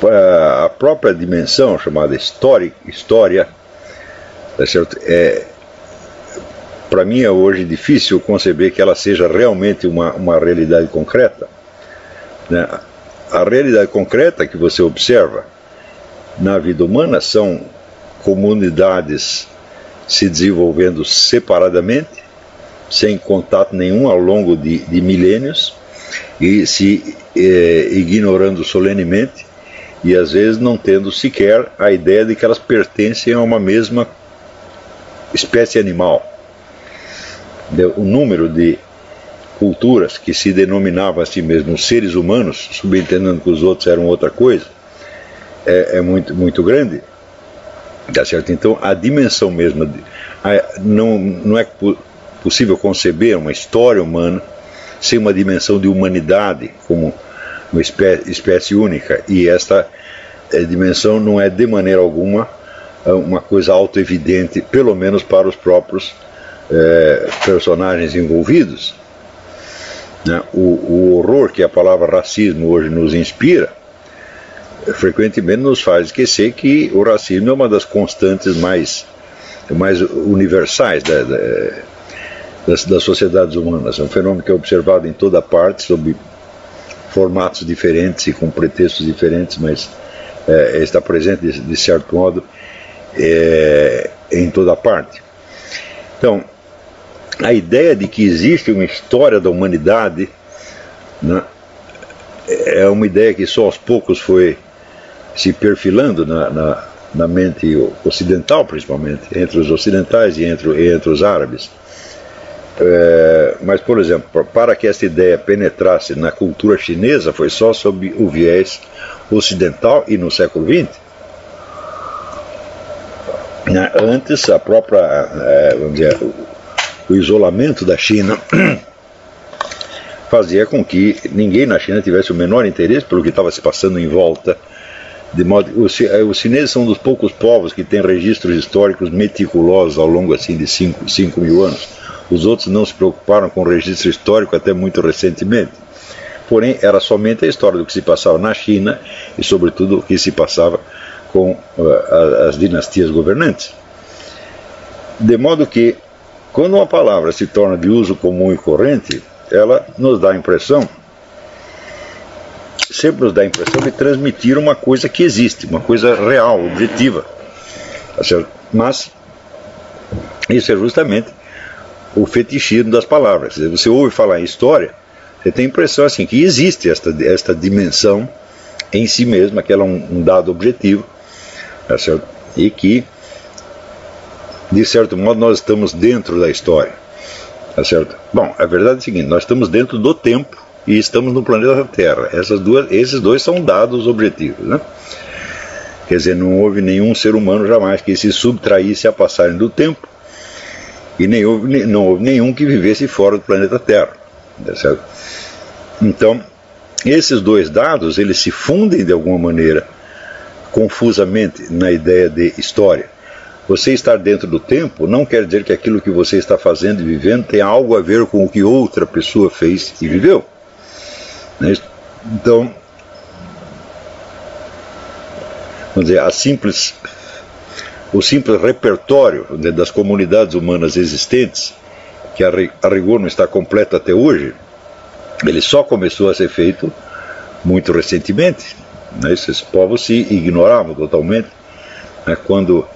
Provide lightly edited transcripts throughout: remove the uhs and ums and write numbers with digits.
a própria dimensão chamada história, tá certo? Para mim é hoje difícil conceber que ela seja realmente uma realidade concreta, né? A realidade concreta que você observa na vida humana são comunidades se desenvolvendo separadamente, sem contato nenhum ao longo de milênios, e se ignorando solenemente, e às vezes não tendo sequer a ideia de que elas pertencem a uma mesma espécie animal. O número de culturas que se denominavam a si mesmos seres humanos, subentendendo que os outros eram outra coisa, é muito, muito grande. Tá certo? Então a dimensão mesma, não é possível conceber uma história humana sem uma dimensão de humanidade como uma espécie única, e esta dimensão não é de maneira alguma uma coisa auto-evidente, pelo menos para os próprios personagens envolvidos, né? O horror que a palavra racismo hoje nos inspira frequentemente nos faz esquecer que o racismo é uma das constantes mais universais das sociedades humanas. É um fenômeno que é observado em toda parte, sob formatos diferentes e com pretextos diferentes, mas está presente de certo modo em toda parte. Então, a ideia de que existe uma história da humanidade, né, é uma ideia que só aos poucos foi se perfilando na mente ocidental, principalmente, entre os ocidentais e entre os árabes. Mas, por exemplo, para que essa ideia penetrasse na cultura chinesa, foi só sob o viés ocidental e no século XX. Antes, a própria, vamos dizer, o isolamento da China fazia com que ninguém na China tivesse o menor interesse pelo que estava se passando em volta. De modo, os chineses são um dos poucos povos que têm registros históricos meticulosos ao longo assim, de 5 mil anos. Os outros não se preocuparam com o registro histórico até muito recentemente. Porém, era somente a história do que se passava na China e, sobretudo, o que se passava com as dinastias governantes. De modo que, quando uma palavra se torna de uso comum e corrente, ela nos dá a impressão, sempre nos dá a impressão de transmitir uma coisa que existe, uma coisa real, objetiva. Tá certo? Mas isso é justamente o fetichismo das palavras. Você ouve falar em história, você tem a impressão assim, que existe esta dimensão em si mesma, que ela é um dado objetivo, tá certo? E que, de certo modo, nós estamos dentro da história. Tá certo? Bom, a verdade é a seguinte, nós estamos dentro do tempo e estamos no planeta Terra. Esses dois são dados objetivos, né? Quer dizer, não houve nenhum ser humano jamais que se subtraísse a passagem do tempo, e não houve nenhum que vivesse fora do planeta Terra. Tá certo? Então, esses dois dados, eles se fundem de alguma maneira, confusamente, na ideia de história. Você estar dentro do tempo não quer dizer que aquilo que você está fazendo e vivendo tem algo a ver com o que outra pessoa fez e viveu. Então, vamos dizer, o simples repertório das comunidades humanas existentes, que a rigor não está completo até hoje, ele só começou a ser feito muito recentemente. Esses povos se ignoravam totalmente. Quando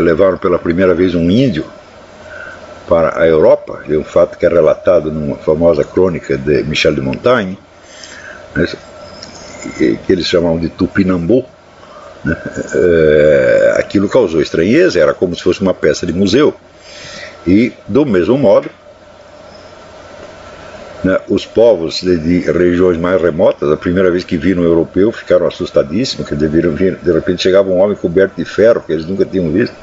levaram pela primeira vez um índio para a Europa, é um fato que é relatado numa famosa crônica de Michel de Montaigne, que eles chamavam de Tupinambô. Aquilo causou estranheza, era como se fosse uma peça de museu. E, do mesmo modo, os povos de regiões mais remotas, a primeira vez que viram um europeu, ficaram assustadíssimos, que deveriam vir, de repente chegava um homem coberto de ferro, que eles nunca tinham visto.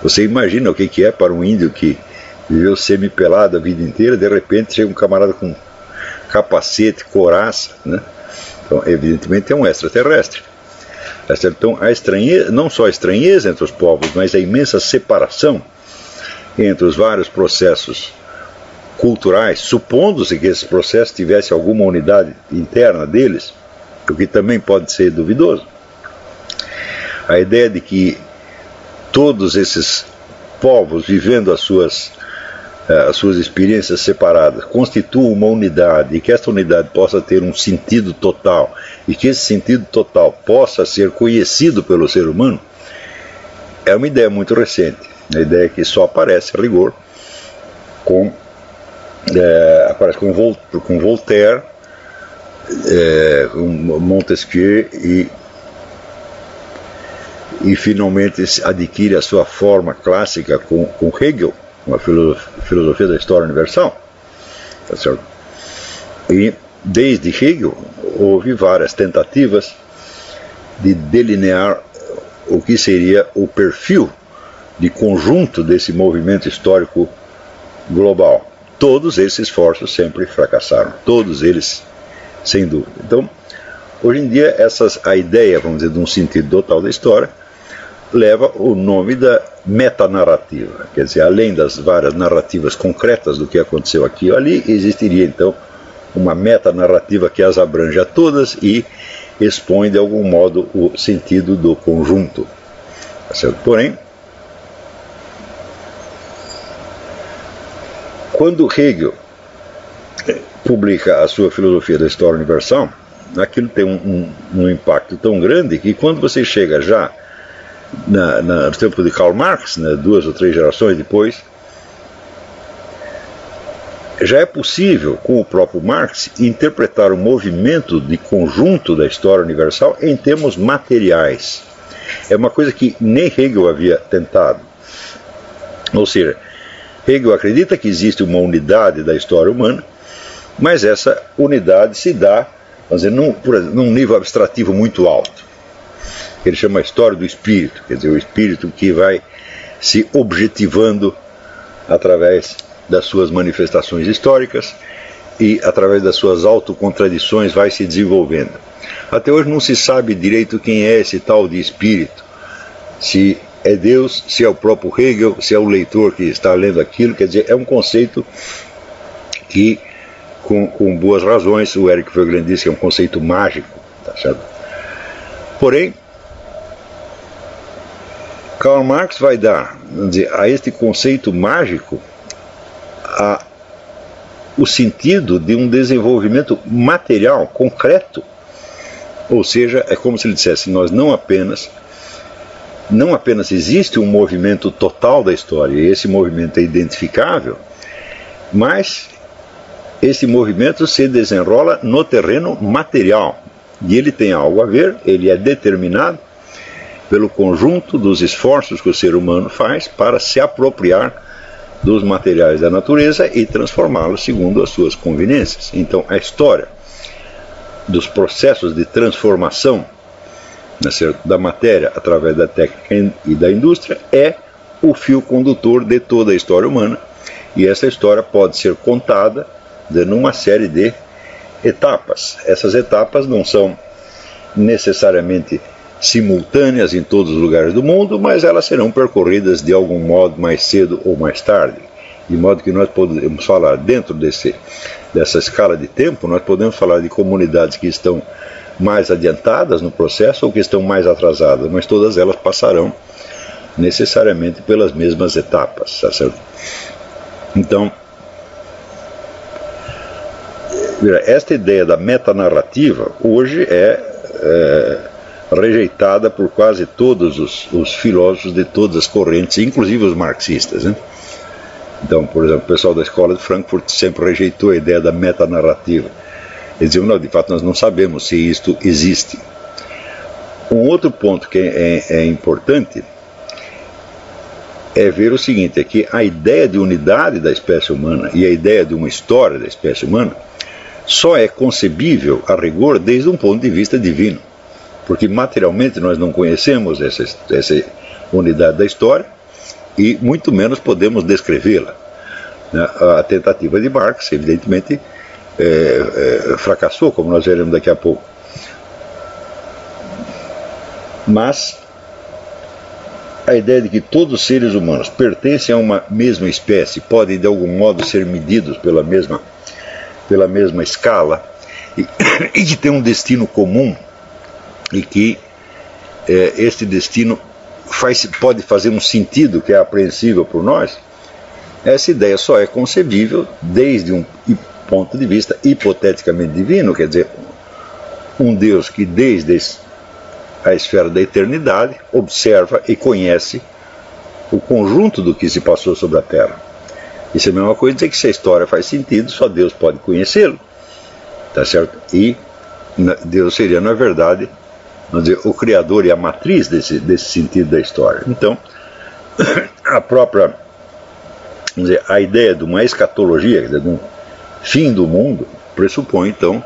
Você imagina o que é para um índio que viveu semi-pelado a vida inteira, de repente chega um camarada com capacete, couraça, né? Então, evidentemente é um extraterrestre. Então, a estranheza, não só a estranheza entre os povos, mas a imensa separação entre os vários processos culturais, supondo-se que esses processos tivessem alguma unidade interna deles, o que também pode ser duvidoso. A ideia de que todos esses povos vivendo as suas experiências separadas constituam uma unidade e que esta unidade possa ter um sentido total e que esse sentido total possa ser conhecido pelo ser humano é uma ideia muito recente, uma ideia que só aparece a rigor aparece com Voltaire, com Montesquieu e finalmente adquire a sua forma clássica com Hegel, uma filosofia da história universal, tá certo? E desde Hegel houve várias tentativas de delinear o que seria o perfil de conjunto desse movimento histórico global. Todos esses esforços sempre fracassaram, todos eles, sem dúvida. Então, hoje em dia, a ideia, vamos dizer, de um sentido total da história, leva o nome da metanarrativa. Quer dizer, além das várias narrativas concretas do que aconteceu aqui ou ali, existiria então uma metanarrativa que as abrange a todas e expõe de algum modo o sentido do conjunto. Certo? Porém, quando Hegel publica a sua filosofia da história universal, aquilo tem um impacto tão grande que quando você chega já no tempo de Karl Marx, 2 ou 3 gerações depois, já é possível, com o próprio Marx, interpretar o movimento de conjunto da história universal em termos materiais. É uma coisa que nem Hegel havia tentado. Ou seja, Hegel acredita que existe uma unidade da história humana, mas essa unidade se dá, vamos dizer, num nível abstrativo muito alto. Ele chama a história do espírito, quer dizer, o espírito que vai se objetivando através das suas manifestações históricas e através das suas autocontradições vai se desenvolvendo. Até hoje não se sabe direito quem é esse tal de espírito, se é Deus, se é o próprio Hegel, se é o leitor que está lendo aquilo. Quer dizer, é um conceito que, com boas razões, o Eric Voegelin disse que é um conceito mágico, tá certo? Porém, Karl Marx vai dar, vamos dizer, a este conceito mágico o sentido de um desenvolvimento material, concreto. Ou seja, é como se ele dissesse, nós não apenas existe um movimento total da história, e esse movimento é identificável, mas esse movimento se desenrola no terreno material, e ele tem algo a ver, ele é determinado pelo conjunto dos esforços que o ser humano faz para se apropriar dos materiais da natureza e transformá-los segundo as suas conveniências. Então, a história dos processos de transformação da matéria através da técnica e da indústria é o fio condutor de toda a história humana, e essa história pode ser contada numa série de etapas. Essas etapas não são necessariamente simultâneas em todos os lugares do mundo, mas elas serão percorridas de algum modo mais cedo ou mais tarde, de modo que nós podemos falar dentro dessa escala de tempo, nós podemos falar de comunidades que estão mais adiantadas no processo ou que estão mais atrasadas, mas todas elas passarão necessariamente pelas mesmas etapas, tá certo? Então, esta ideia da metanarrativa hoje é rejeitada por quase todos os filósofos de todas as correntes, inclusive os marxistas, né? Então, por exemplo, o pessoal da escola de Frankfurt sempre rejeitou a ideia da metanarrativa. Eles diziam, não, de fato nós não sabemos se isto existe. Um outro ponto que é importante é ver o seguinte, é que a ideia de unidade da espécie humana e a ideia de uma história da espécie humana só é concebível a rigor desde um ponto de vista divino, porque materialmente nós não conhecemos essa unidade da história e muito menos podemos descrevê-la. A tentativa de Marx, evidentemente, fracassou, como nós veremos daqui a pouco. Mas a ideia de que todos os seres humanos pertencem a uma mesma espécie, podem de algum modo ser medidos pela mesma escala, e que tem um destino comum, e que este destino pode fazer um sentido que é apreensível por nós. Essa ideia só é concebível desde um ponto de vista hipoteticamente divino, quer dizer, um Deus que desde a esfera da eternidade observa e conhece o conjunto do que se passou sobre a Terra. Isso é a mesma coisa dizer que se a história faz sentido, só Deus pode conhecê-lo, tá certo? E Deus seria, na verdade, vamos dizer, o criador e a matriz desse sentido da história. Então, a própria, vamos dizer, a ideia de uma escatologia, quer dizer, de um fim do mundo, pressupõe, então,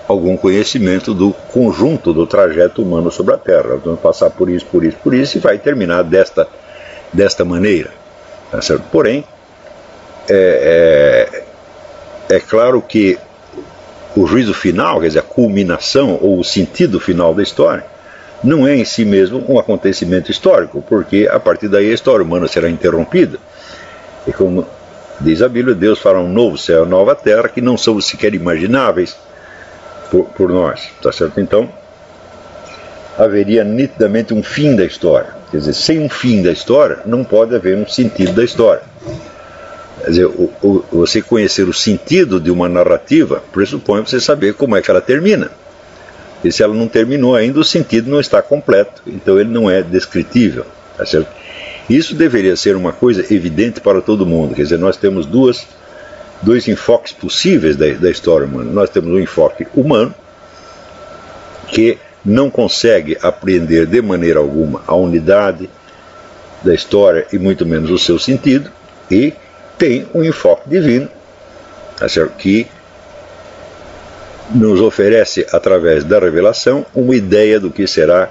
algum conhecimento do conjunto do trajeto humano sobre a Terra. Nós vamos passar por isso, por isso, por isso, e vai terminar desta maneira. Tá certo? Porém, é claro que o juízo final, quer dizer, a culminação ou o sentido final da história, não é em si mesmo um acontecimento histórico, porque a partir daí a história humana será interrompida. E como diz a Bíblia, Deus fará um novo céu e uma nova terra que não são sequer imagináveis por nós, tá certo? Então, haveria nitidamente um fim da história. Quer dizer, sem um fim da história, não pode haver um sentido da história. Quer dizer, você conhecer o sentido de uma narrativa pressupõe você saber como é que ela termina. E se ela não terminou ainda, o sentido não está completo, então ele não é descritível, tá certo? Isso deveria ser uma coisa evidente para todo mundo. Quer dizer, nós temos dois enfoques possíveis da história humana. Nós temos um enfoque humano, que não consegue apreender de maneira alguma a unidade da história e muito menos o seu sentido, e tem um enfoque divino, tá certo? Que nos oferece, através da revelação, uma ideia do que será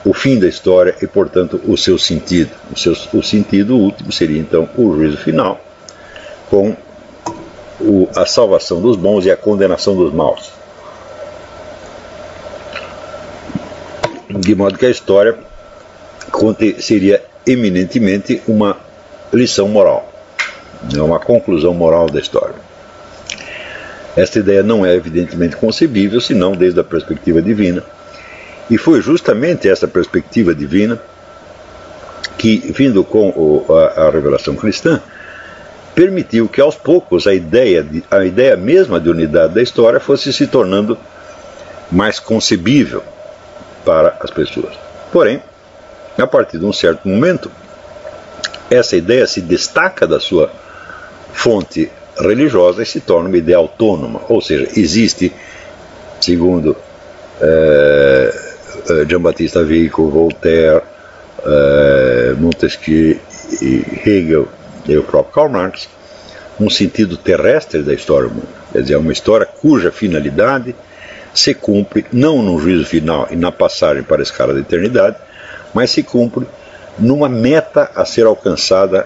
o fim da história e, portanto, o seu sentido. O sentido último seria, então, o juízo final, com a salvação dos bons e a condenação dos maus. De modo que a história seria eminentemente uma lição moral, uma conclusão moral da história. Esta ideia não é evidentemente concebível, senão desde a perspectiva divina. E foi justamente essa perspectiva divina que, vindo com a revelação cristã, permitiu que aos poucos a ideia mesma de unidade da história fosse se tornando mais concebível para as pessoas. Porém, a partir de um certo momento, essa ideia se destaca da sua fonte religiosa e se torna uma ideia autônoma, ou seja, existe, segundo Jean-Baptiste Vico, Voltaire, Montesquieu, Hegel e o próprio Karl Marx, um sentido terrestre da história humana. Quer dizer, uma história cuja finalidade se cumpre não no juízo final e na passagem para a escala da eternidade, mas se cumpre numa meta a ser alcançada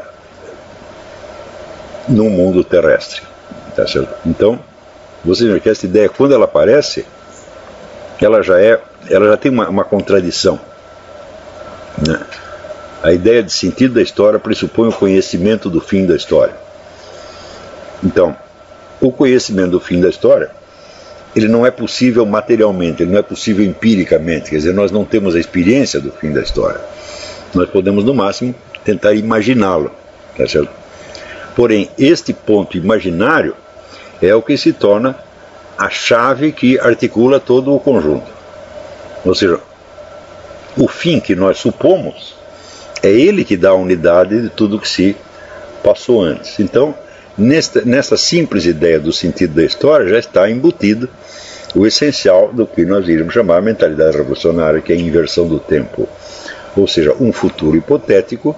no mundo terrestre. Tá certo? Então, você vê que essa ideia, quando ela aparece, ela já tem uma contradição, né? A ideia de sentido da história pressupõe o conhecimento do fim da história. Então, o conhecimento do fim da história, ele não é possível materialmente, ele não é possível empiricamente, quer dizer, nós não temos a experiência do fim da história. Nós podemos, no máximo, tentar imaginá-lo, tá certo? Porém, este ponto imaginário é o que se torna a chave que articula todo o conjunto. Ou seja, o fim que nós supomos é ele que dá a unidade de tudo que se passou antes. Então, nessa simples ideia do sentido da história, já está embutido o essencial do que nós iríamos chamar a mentalidade revolucionária, que é a inversão do tempo. Ou seja, um futuro hipotético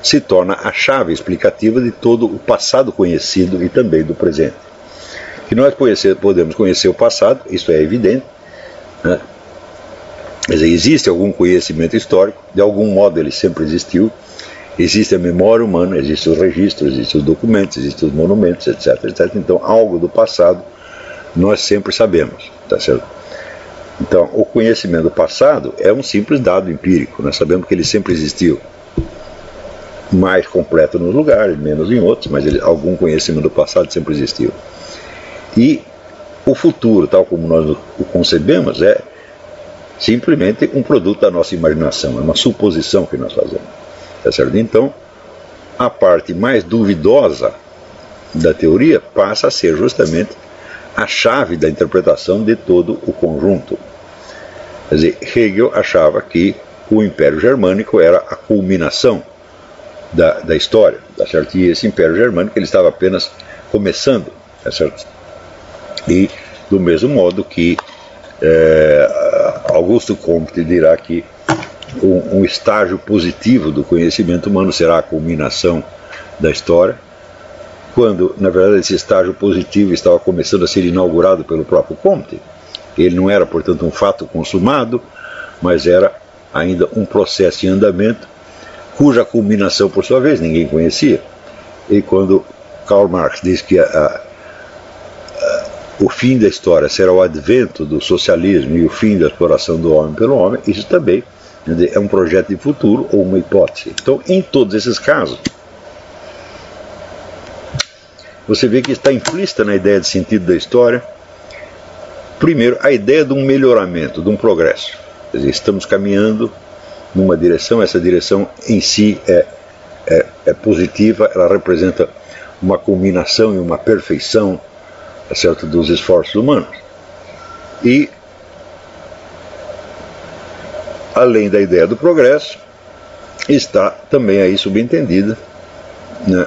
se torna a chave explicativa de todo o passado conhecido e também do presente. Que nós podemos conhecer o passado, isso é evidente, né? Quer dizer, existe algum conhecimento histórico, de algum modo ele sempre existiu, existe a memória humana, existem os registros, existem os documentos, existem os monumentos, etc, etc. Então, algo do passado nós sempre sabemos, tá certo? Então, o conhecimento do passado é um simples dado empírico, nós sabemos que ele sempre existiu. Mais completo nos lugares, menos em outros, mas algum conhecimento do passado sempre existiu. E o futuro, tal como nós o concebemos, é simplesmente um produto da nossa imaginação, é uma suposição que nós fazemos. Tá certo? Então, a parte mais duvidosa da teoria passa a ser justamente a chave da interpretação de todo o conjunto. Quer dizer, Hegel achava que o Império Germânico era a culminação da história, tá certo? E esse Império Germânico ele estava apenas começando, tá certo? E do mesmo modo que Augusto Comte dirá que um estágio positivo do conhecimento humano será a culminação da história, quando, na verdade, esse estágio positivo estava começando a ser inaugurado pelo próprio Comte. Ele não era, portanto, um fato consumado, mas era ainda um processo em andamento, cuja culminação, por sua vez, ninguém conhecia. E quando Karl Marx diz que o fim da história será o advento do socialismo e o fim da exploração do homem pelo homem, isso também é um projeto de futuro ou uma hipótese. Então, em todos esses casos, você vê que está implícita na ideia de sentido da história, primeiro, a ideia de um melhoramento, de um progresso. Quer dizer, estamos caminhando numa direção, essa direção em si é positiva, ela representa uma culminação e uma perfeição, certo, dos esforços humanos. E, além da ideia do progresso, está também aí subentendida, né,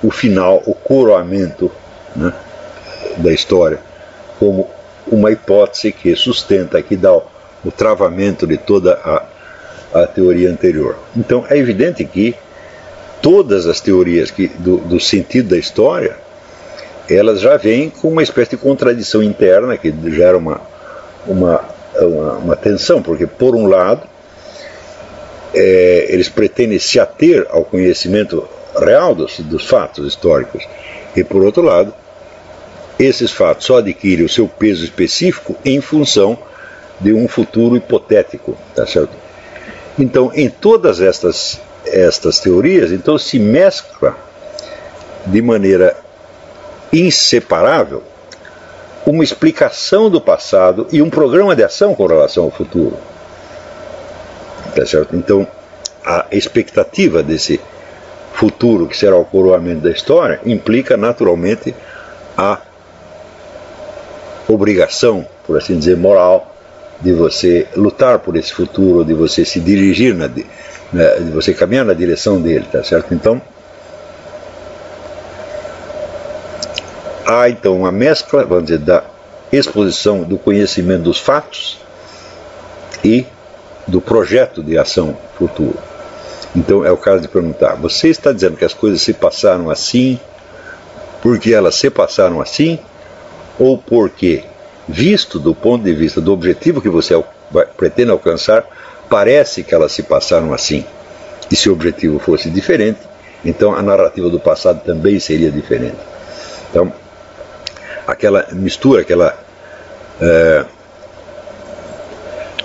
o final, o coroamento, né, da história, como uma hipótese que sustenta, que dá o travamento de toda a teoria anterior. Então é evidente que todas as teorias do sentido da história, elas já vêm com uma espécie de contradição interna que gera uma tensão, porque por um lado eles pretendem se ater ao conhecimento real dos fatos históricos, e por outro lado esses fatos só adquirem o seu peso específico em função de um futuro hipotético, tá certo? Então, em todas estas teorias, então se mescla de maneira inseparável uma explicação do passado e um programa de ação com relação ao futuro, tá certo? Então, a expectativa desse futuro, que será o coroamento da história, implica naturalmente a obrigação, por assim dizer, moral, de você lutar por esse futuro, de você se dirigir, de você caminhar na direção dele, tá certo? Então, há então uma mescla, vamos dizer, da exposição do conhecimento dos fatos e do projeto de ação futuro. Então é o caso de perguntar, você está dizendo que as coisas se passaram assim porque elas se passaram assim, ou porque, visto do ponto de vista do objetivo que você pretende alcançar, parece que elas se passaram assim? E se o objetivo fosse diferente, então a narrativa do passado também seria diferente. Então, aquela mistura, aquela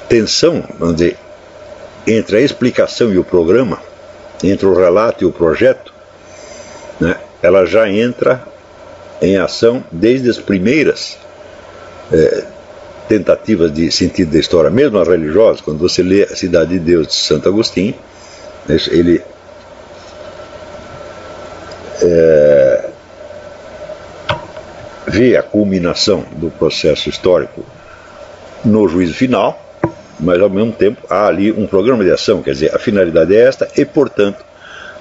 tensão, vamos dizer, entre a explicação e o programa, entre o relato e o projeto, né, ela já entra em ação desde as primeiras tentativas de sentido da história, mesmo as religiosas. Quando você lê A Cidade de Deus de Santo Agostinho, ele vê a culminação do processo histórico no juízo final, mas ao mesmo tempo há ali um programa de ação, quer dizer, a finalidade é esta e, portanto,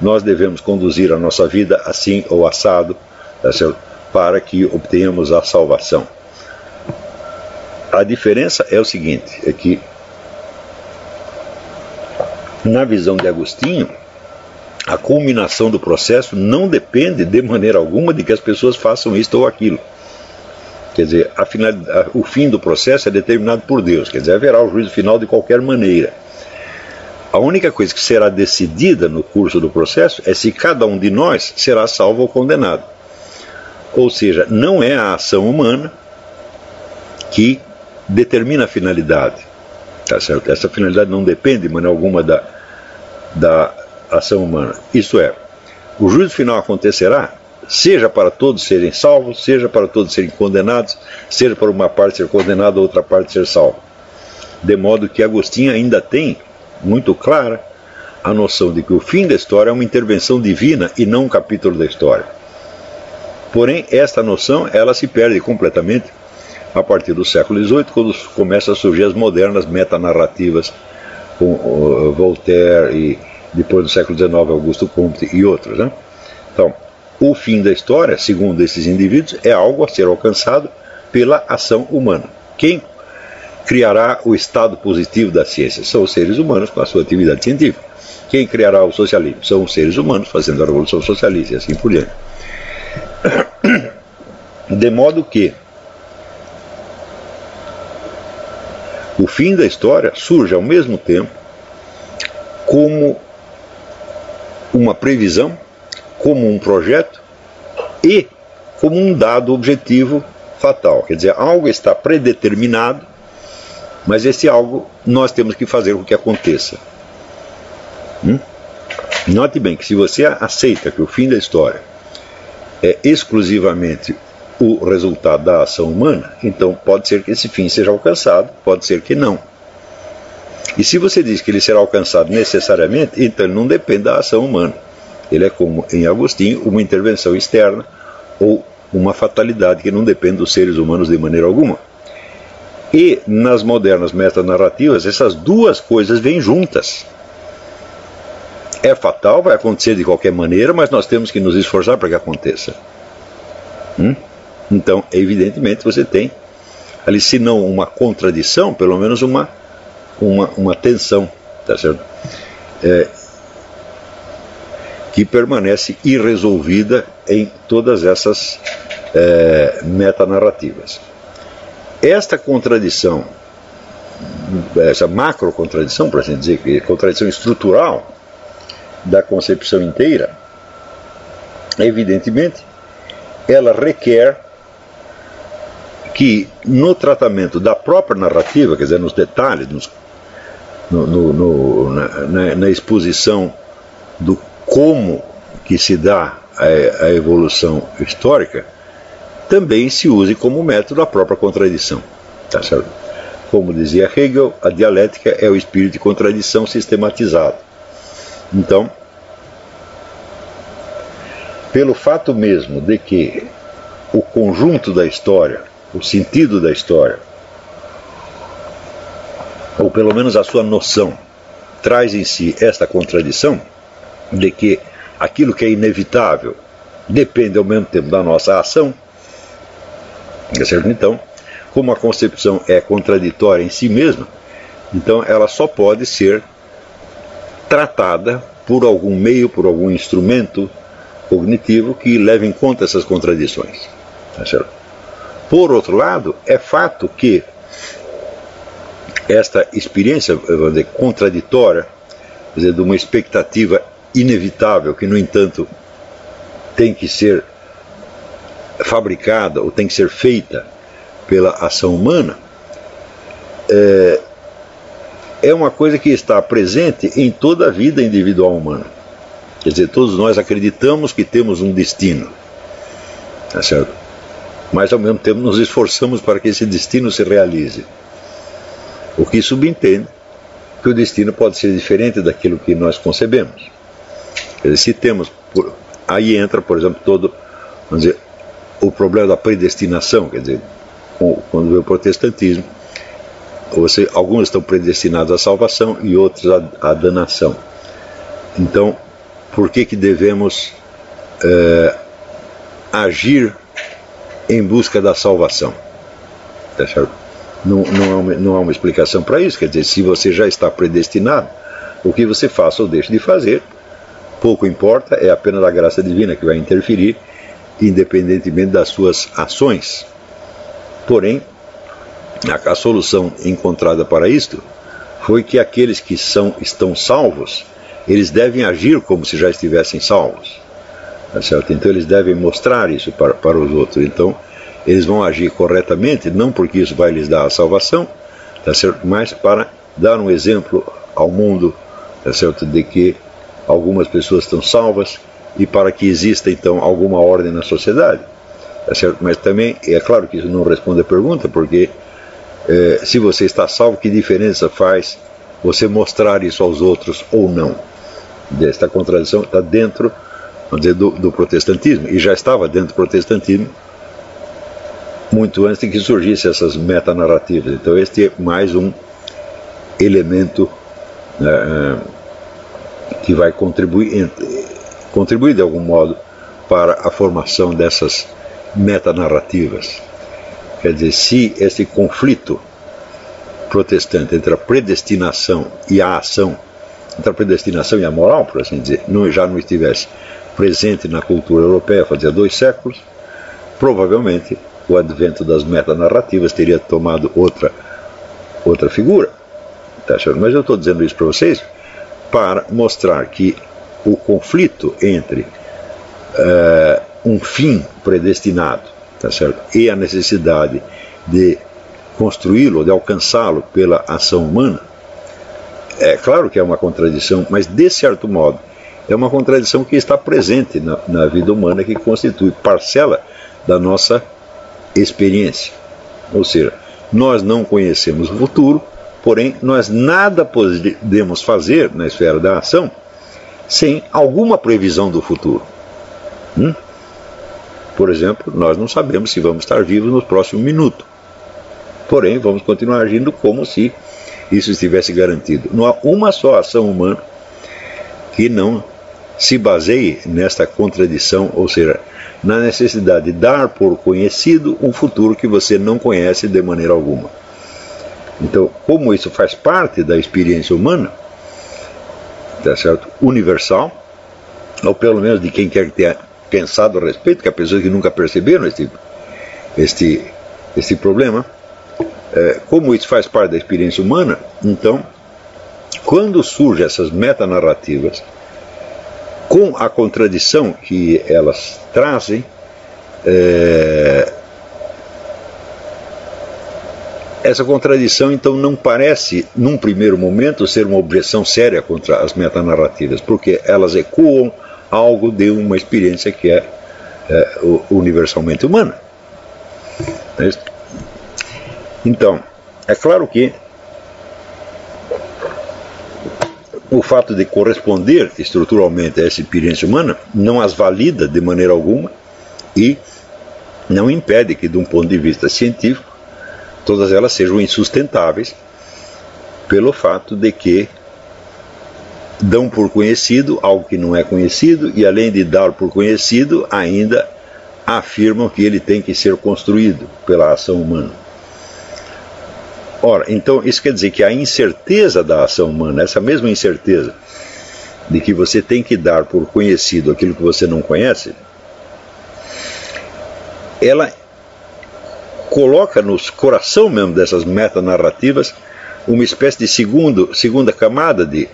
nós devemos conduzir a nossa vida assim ou assado, tá certo? Para que obtenhamos a salvação. A diferença é o seguinte, é que na visão de Agostinho, a culminação do processo não depende de maneira alguma de que as pessoas façam isto ou aquilo. Quer dizer, o fim do processo é determinado por Deus, quer dizer, haverá o juízo final de qualquer maneira. A única coisa que será decidida no curso do processo é se cada um de nós será salvo ou condenado. Ou seja, não é a ação humana que determina a finalidade, tá certo? Essa finalidade não depende de maneira alguma da ação humana. Isto é, o juízo final acontecerá seja para todos serem salvos, seja para todos serem condenados, seja para uma parte ser condenada, outra parte ser salva. De modo que Agostinho ainda tem muito clara a noção de que o fim da história é uma intervenção divina e não um capítulo da história. Porém, esta noção ela se perde completamente a partir do século XVIII, quando começam a surgir as modernas metanarrativas com Voltaire e depois do século XIX Augusto Comte e outros, né? Então, o fim da história, segundo esses indivíduos, é algo a ser alcançado pela ação humana. Quem criará o estado positivo da ciência? São os seres humanos com a sua atividade científica. Quem criará o socialismo? São os seres humanos fazendo a revolução socialista e assim por diante. De modo que o fim da história surge ao mesmo tempo como uma previsão, como um projeto e como um dado objetivo fatal. Quer dizer, algo está predeterminado, mas esse algo nós temos que fazer com que aconteça. Note bem que se você aceita que o fim da história é exclusivamente o resultado da ação humana, então pode ser que esse fim seja alcançado, pode ser que não. E se você diz que ele será alcançado necessariamente, então ele não depende da ação humana. Ele é, como em Agostinho, uma intervenção externa ou uma fatalidade que não depende dos seres humanos de maneira alguma. E nas modernas metanarrativas, essas duas coisas vêm juntas. É fatal, vai acontecer de qualquer maneira, mas nós temos que nos esforçar para que aconteça. Então, evidentemente, você tem ali, se não uma contradição, pelo menos uma tensão, tá certo? Que permanece irresolvida em todas essas metanarrativas. Esta contradição, essa macro contradição, por assim dizer, que é contradição estrutural da concepção inteira, evidentemente, ela requer que no tratamento da própria narrativa, quer dizer, nos detalhes, na exposição do como que se dá a evolução histórica, também se use como método a própria contradição. Tá certo? Como dizia Hegel, a dialética é o espírito de contradição sistematizado. Então, pelo fato mesmo de que o conjunto da história, o sentido da história, ou pelo menos a sua noção, traz em si esta contradição de que aquilo que é inevitável depende ao mesmo tempo da nossa ação, certo? Então, como a concepção é contraditória em si mesma, então ela só pode ser tratada por algum meio, por algum instrumento cognitivo que leve em conta essas contradições. Tá certo? Por outro lado, é fato que esta experiência, vamos dizer, contraditória, quer dizer, de uma expectativa inevitável, que no entanto tem que ser fabricada ou tem que ser feita pela ação humana, é uma coisa que está presente em toda a vida individual humana. Quer dizer, todos nós acreditamos que temos um destino, tá certo? Mas ao mesmo tempo nos esforçamos para que esse destino se realize. O que subentende que o destino pode ser diferente daquilo que nós concebemos. Quer dizer, se temos, aí entra, por exemplo, vamos dizer, o problema da predestinação, quer dizer, quando vê o protestantismo, alguns estão predestinados à salvação e outros à danação. Então, por que devemos agir em busca da salvação? Tá certo? Não há uma explicação para isso. Quer dizer, se você já está predestinado, o que você faça ou deixe de fazer, pouco importa, é apenas a graça divina que vai interferir, independentemente das suas ações. Porém, a solução encontrada para isto foi que aqueles que estão salvos, eles devem agir como se já estivessem salvos. Tá certo? Então eles devem mostrar isso para os outros. Então eles vão agir corretamente, não porque isso vai lhes dar a salvação, tá certo? Mas para dar um exemplo ao mundo, tá certo? De que algumas pessoas estão salvas e para que exista então alguma ordem na sociedade. Tá certo? Mas também é claro que isso não responde a pergunta, porque se você está salvo, que diferença faz você mostrar isso aos outros ou não? Esta contradição está dentro, vamos dizer, do protestantismo, e já estava dentro do protestantismo muito antes de que surgissem essas metanarrativas. Então este é mais um elemento que vai contribuir de algum modo para a formação dessas metanarrativas. Quer dizer, se esse conflito protestante entre a predestinação e a ação, entre a predestinação e a moral, por assim dizer, já não estivesse presente na cultura europeia fazia 2 séculos, provavelmente o advento das metanarrativas teria tomado outra figura. Tá certo? Mas eu estou dizendo isso para vocês para mostrar que o conflito entre um fim predestinado, tá certo, e a necessidade de construí-lo, de alcançá-lo pela ação humana, é claro que é uma contradição, mas de certo modo é uma contradição que está presente na vida humana, que constitui parcela da nossa experiência. Ou seja, nós não conhecemos o futuro, porém nós nada podemos fazer na esfera da ação sem alguma previsão do futuro. Por exemplo, nós não sabemos se vamos estar vivos no próximo minuto, porém vamos continuar agindo como se isso estivesse garantido. Não há uma só ação humana que não se baseie nesta contradição, ou seja, na necessidade de dar por conhecido um futuro que você não conhece de maneira alguma. Então, como isso faz parte da experiência humana, tá certo? Universal, ou pelo menos de quem quer que tenha pensado a respeito, que há pessoas que nunca perceberam este problema, como isso faz parte da experiência humana, então, quando surgem essas metanarrativas, com a contradição que elas trazem, essa contradição então não parece, num primeiro momento, ser uma objeção séria contra as metanarrativas, porque elas ecoam algo de uma experiência que é universalmente humana. Então, é claro que o fato de corresponder estruturalmente a essa experiência humana não as valida de maneira alguma e não impede que, de um ponto de vista científico, todas elas sejam insustentáveis pelo fato de que dão por conhecido algo que não é conhecido e, além de dar por conhecido, ainda afirmam que ele tem que ser construído pela ação humana. Ora, então isso quer dizer que a incerteza da ação humana, essa mesma incerteza de que você tem que dar por conhecido aquilo que você não conhece, ela coloca no coração mesmo dessas metanarrativas uma espécie de segunda camada de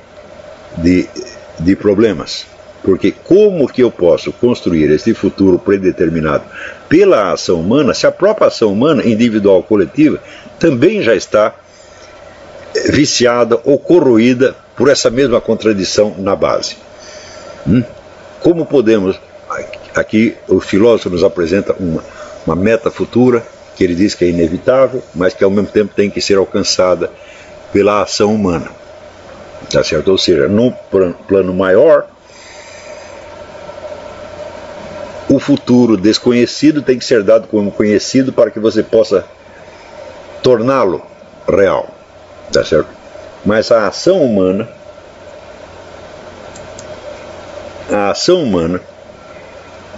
problemas. Porque como que eu posso construir este futuro predeterminado pela ação humana, se a própria ação humana, individual ou coletiva, também já está viciada ou corroída por essa mesma contradição na base? Como podemos... Aqui o filósofo nos apresenta uma meta futura, que ele diz que é inevitável, mas que ao mesmo tempo tem que ser alcançada pela ação humana. Tá certo? Ou seja, num plano maior, o futuro desconhecido tem que ser dado como conhecido para que você possa torná-lo real. Tá certo? Mas a ação humana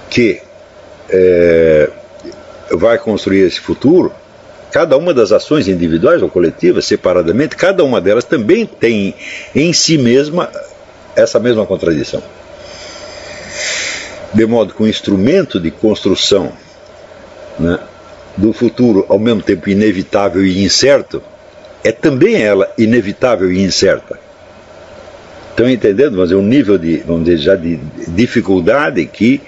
que vai construir esse futuro, cada uma das ações individuais ou coletivas, separadamente, cada uma delas também tem em si mesma essa mesma contradição. De modo que o instrumento de construção, né, do futuro, ao mesmo tempo inevitável e incerto, é também ela inevitável e incerta. Estão entendendo? Mas é um nível de, vamos dizer, já de dificuldade que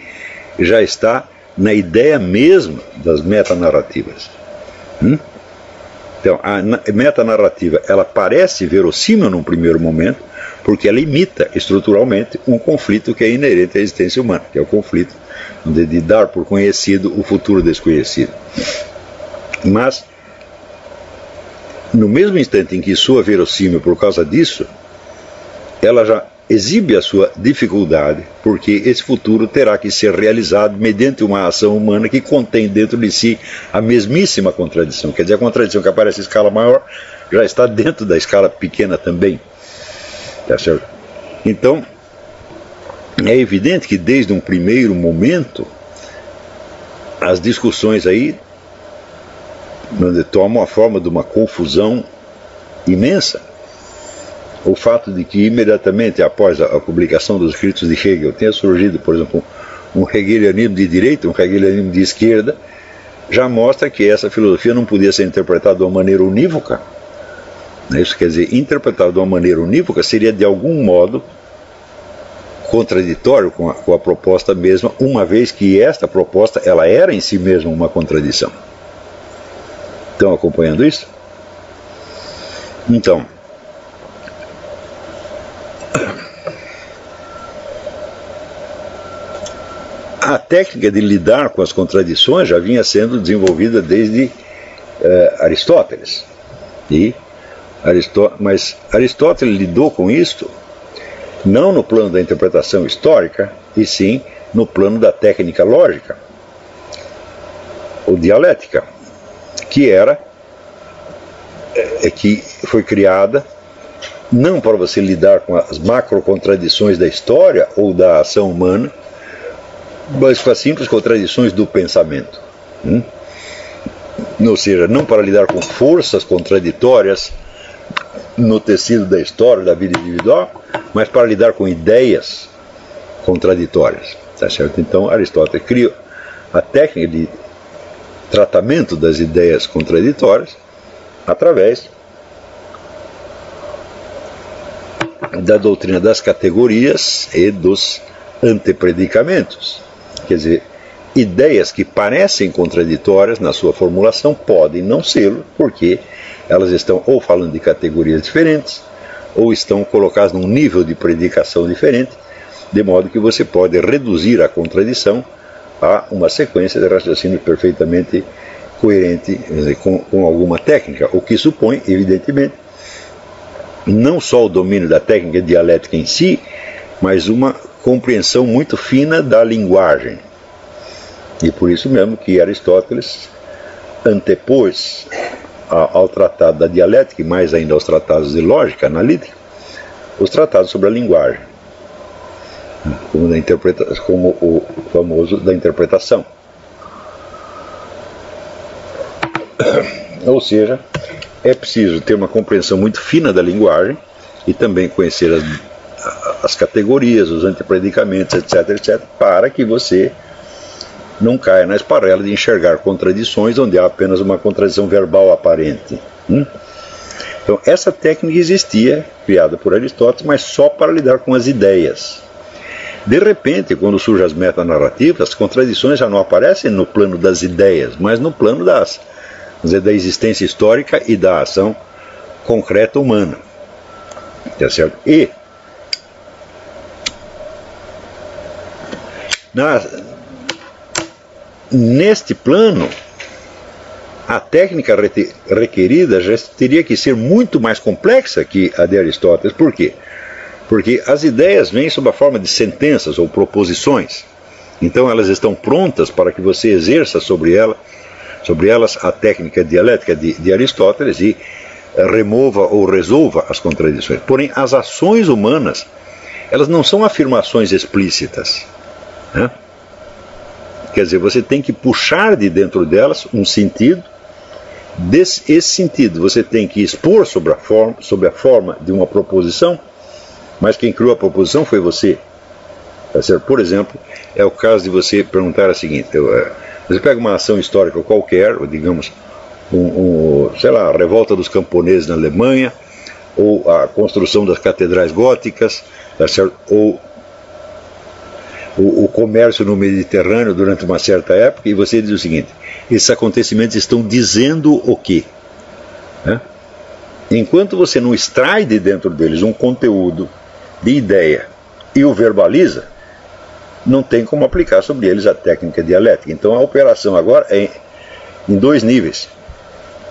já está na ideia mesma das metanarrativas. Então, a metanarrativa, ela parece verossímil num primeiro momento, porque ela imita estruturalmente um conflito que é inerente à existência humana, que é o conflito de dar por conhecido o futuro desconhecido. Mas, no mesmo instante em que soa verossímil por causa disso, ela já exibe a sua dificuldade, porque esse futuro terá que ser realizado mediante uma ação humana que contém dentro de si a mesmíssima contradição. Quer dizer, a contradição que aparece em escala maior já está dentro da escala pequena também. Tá certo? Então, é evidente que desde um primeiro momento, as discussões aí tomam a forma de uma confusão imensa. O fato de que imediatamente após a publicação dos escritos de Hegel tenha surgido, por exemplo, um hegelianismo de direita, um hegelianismo de esquerda, já mostra que essa filosofia não podia ser interpretada de uma maneira unívoca. Isso quer dizer, interpretada de uma maneira unívoca seria de algum modo contraditório com a proposta mesma, uma vez que esta proposta ela era em si mesma uma contradição. Estão acompanhando isso? Então, a técnica de lidar com as contradições já vinha sendo desenvolvida desde Aristóteles. Mas Aristóteles lidou com isto não no plano da interpretação histórica, e sim no plano da técnica lógica, ou dialética, que foi criada não para você lidar com as macrocontradições da história ou da ação humana, mas com as simples contradições do pensamento. Ou seja, não para lidar com forças contraditórias no tecido da história, da vida individual, mas para lidar com ideias contraditórias. Tá certo? Então, Aristóteles criou a técnica de tratamento das ideias contraditórias através da doutrina das categorias e dos antepredicamentos. Quer dizer, ideias que parecem contraditórias na sua formulação podem não ser, porque elas estão ou falando de categorias diferentes, ou estão colocadas num nível de predicação diferente, de modo que você pode reduzir a contradição a uma sequência de raciocínio perfeitamente coerente com alguma técnica, o que supõe, evidentemente, não só o domínio da técnica dialética em si, mas uma compreensão muito fina da linguagem. E por isso mesmo que Aristóteles antepôs ao tratado da dialética, e mais ainda aos tratados de lógica analítica, os tratados sobre a linguagem, como o famoso da interpretação. Ou seja, é preciso ter uma compreensão muito fina da linguagem e também conhecer as categorias, os antepredicamentos, etc., para que você não caia na esparrela de enxergar contradições onde há apenas uma contradição verbal aparente. Então, essa técnica existia, criada por Aristóteles, mas só para lidar com as ideias. De repente, quando surgem as metanarrativas, as contradições já não aparecem no plano das ideias, mas no plano da existência histórica e da ação concreta humana. Tá certo? E neste plano, a técnica requerida já teria que ser muito mais complexa que a de Aristóteles. Por quê? Porque as ideias vêm sob a forma de sentenças ou proposições. Então elas estão prontas para que você exerça sobre elas a técnica dialética de Aristóteles e remova ou resolva as contradições. Porém, as ações humanas, elas não são afirmações explícitas, né? Quer dizer, você tem que puxar de dentro delas um sentido. Esse sentido você tem que expor sob a forma de uma proposição, mas quem criou a proposição foi você. Tá certo? Por exemplo, é o caso de você perguntar o seguinte: você pega uma ação histórica qualquer, ou digamos, sei lá, a revolta dos camponeses na Alemanha, ou a construção das catedrais góticas, tá certo? Ou o comércio no Mediterrâneo durante uma certa época, e você diz o seguinte: esses acontecimentos estão dizendo o quê? Enquanto você não extrai de dentro deles um conteúdo de ideia e o verbaliza, não tem como aplicar sobre eles a técnica dialética. Então a operação agora é em dois níveis.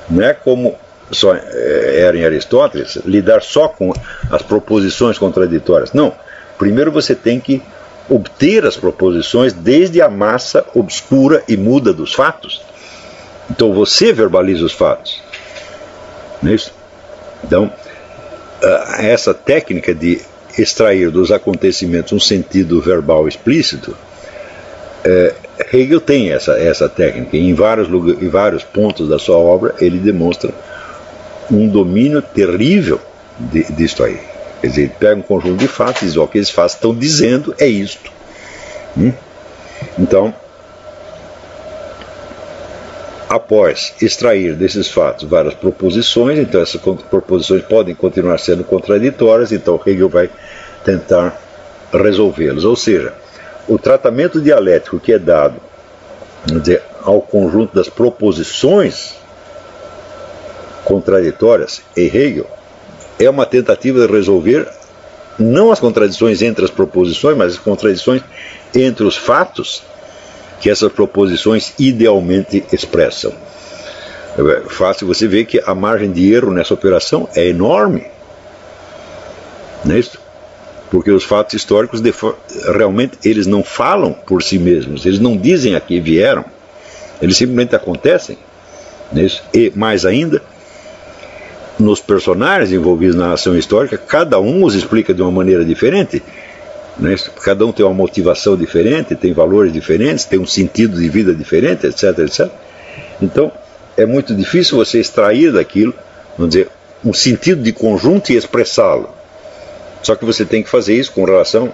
Não é como só era em Aristóteles, lidar só com as proposições contraditórias. Não. Primeiro você tem que obter as proposições desde a massa obscura e muda dos fatos. Então você verbaliza os fatos. Não é isso? Então, essa técnica de extrair dos acontecimentos um sentido verbal explícito, Hegel tem essa técnica. Em vários pontos da sua obra, ele demonstra um domínio terrível disto aí. Quer dizer, ele pega um conjunto de fatos e diz: o que esses fatos estão dizendo é isto. Então, após extrair desses fatos várias proposições, então essas proposições podem continuar sendo contraditórias, então Hegel vai tentar resolvê-las. Ou seja, o tratamento dialético que é dado, vamos dizer, ao conjunto das proposições contraditórias em Hegel é uma tentativa de resolver não as contradições entre as proposições, mas as contradições entre os fatos que essas proposições idealmente expressam. É fácil você ver que a margem de erro nessa operação é enorme, não é isso? Porque os fatos históricos realmente eles não falam por si mesmos, eles não dizem a que vieram, eles simplesmente acontecem, não é isso? E mais ainda, nos personagens envolvidos na ação histórica, cada um os explica de uma maneira diferente. Cada um tem uma motivação diferente, tem valores diferentes, tem um sentido de vida diferente, etc, etc. Então, é muito difícil você extrair daquilo, vamos dizer, um sentido de conjunto e expressá-lo. Só que você tem que fazer isso com relação,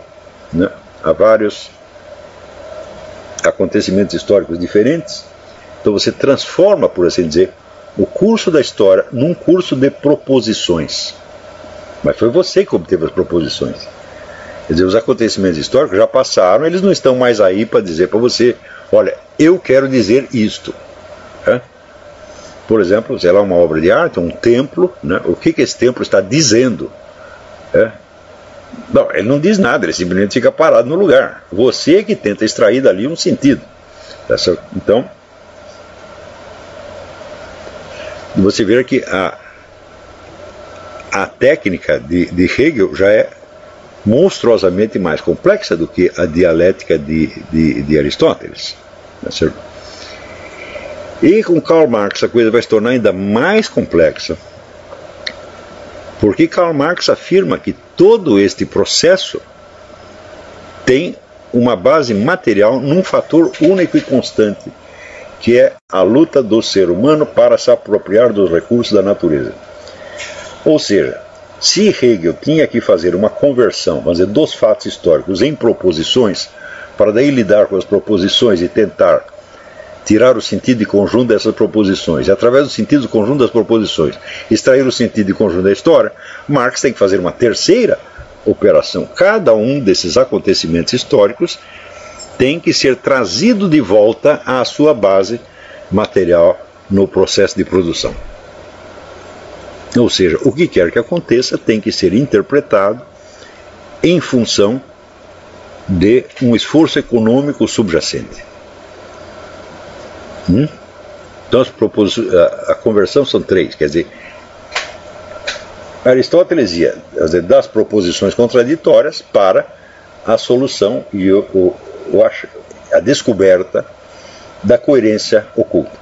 né, a vários acontecimentos históricos diferentes. Então você transforma, por assim dizer, o curso da história num curso de proposições. Mas foi você que obteve as proposições. Quer dizer, os acontecimentos históricos já passaram, eles não estão mais aí para dizer para você: olha, eu quero dizer isto. Por exemplo, sei lá, uma obra de arte, um templo, né? O que esse templo está dizendo? Não, ele não diz nada, ele simplesmente fica parado no lugar. Você que tenta extrair dali um sentido. Tá certo? Então, você vê que a técnica de Hegel já é monstruosamente mais complexa do que a dialética de Aristóteles. Tá certo? E com Karl Marx a coisa vai se tornar ainda mais complexa, porque Karl Marx afirma que todo este processo tem uma base material num fator único e constante, que é a luta do ser humano para se apropriar dos recursos da natureza. Ou seja, se Hegel tinha que fazer uma conversão, vamos dizer, dos fatos históricos em proposições, para daí lidar com as proposições e tentar tirar o sentido de conjunto dessas proposições, e através do sentido de conjunto das proposições, extrair o sentido de conjunto da história, Marx tem que fazer uma terceira operação. Cada um desses acontecimentos históricos tem que ser trazido de volta à sua base material no processo de produção. Ou seja, o que quer que aconteça tem que ser interpretado em função de um esforço econômico subjacente. Então a conversão são três, quer dizer, Aristóteles ia das proposições contraditórias para a solução e a descoberta da coerência oculta.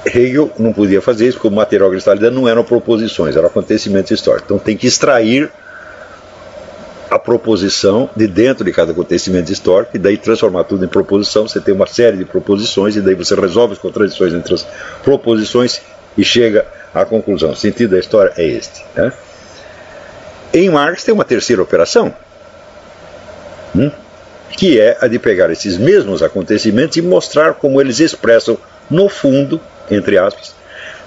Hegel não podia fazer isso, porque o material cristalino não eram proposições, eram acontecimentos históricos. Então tem que extrair a proposição de dentro de cada acontecimento histórico e daí transformar tudo em proposição. Você tem uma série de proposições e daí você resolve as contradições entre as proposições e chega à conclusão. O sentido da história é este. Em Marx tem uma terceira operação, que é a de pegar esses mesmos acontecimentos e mostrar como eles expressam, no fundo, entre aspas,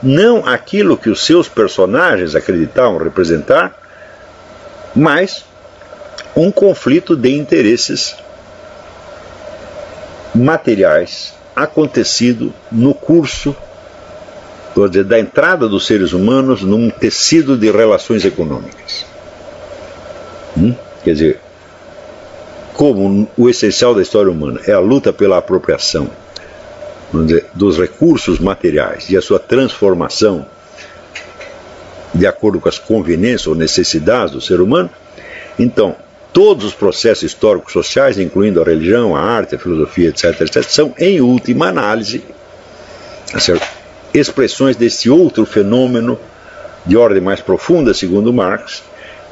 não aquilo que os seus personagens acreditavam representar, mas um conflito de interesses materiais acontecido no curso, da entrada dos seres humanos num tecido de relações econômicas. Quer dizer, como o essencial da história humana é a luta pela apropriação, vamos dizer, dos recursos materiais e a sua transformação de acordo com as conveniências ou necessidades do ser humano, então todos os processos históricos sociais, incluindo a religião, a arte, a filosofia, etc., etc., são, em última análise, certo? Expressões desse outro fenômeno de ordem mais profunda, segundo Marx,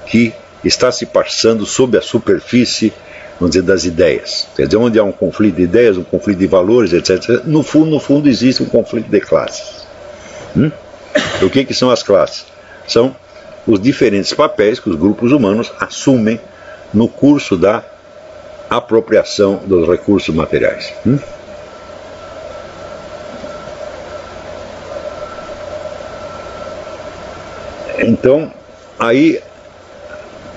que está se passando sob a superfície, vamos dizer, das ideias. Quer dizer, onde há um conflito de ideias, um conflito de valores, etc., no fundo existe um conflito de classes. O que são as classes? São os diferentes papéis que os grupos humanos assumem no curso da apropriação dos recursos materiais. Então, aí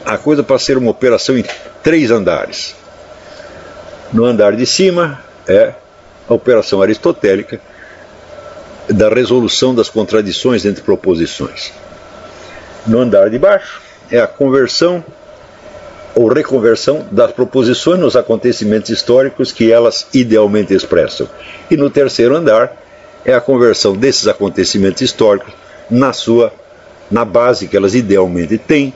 a coisa passa a ser uma operação em 3 andares. No andar de cima é a operação aristotélica da resolução das contradições entre proposições. No andar de baixo é a conversão ou reconversão das proposições nos acontecimentos históricos que elas idealmente expressam. E no terceiro andar é a conversão desses acontecimentos históricos na base que elas idealmente têm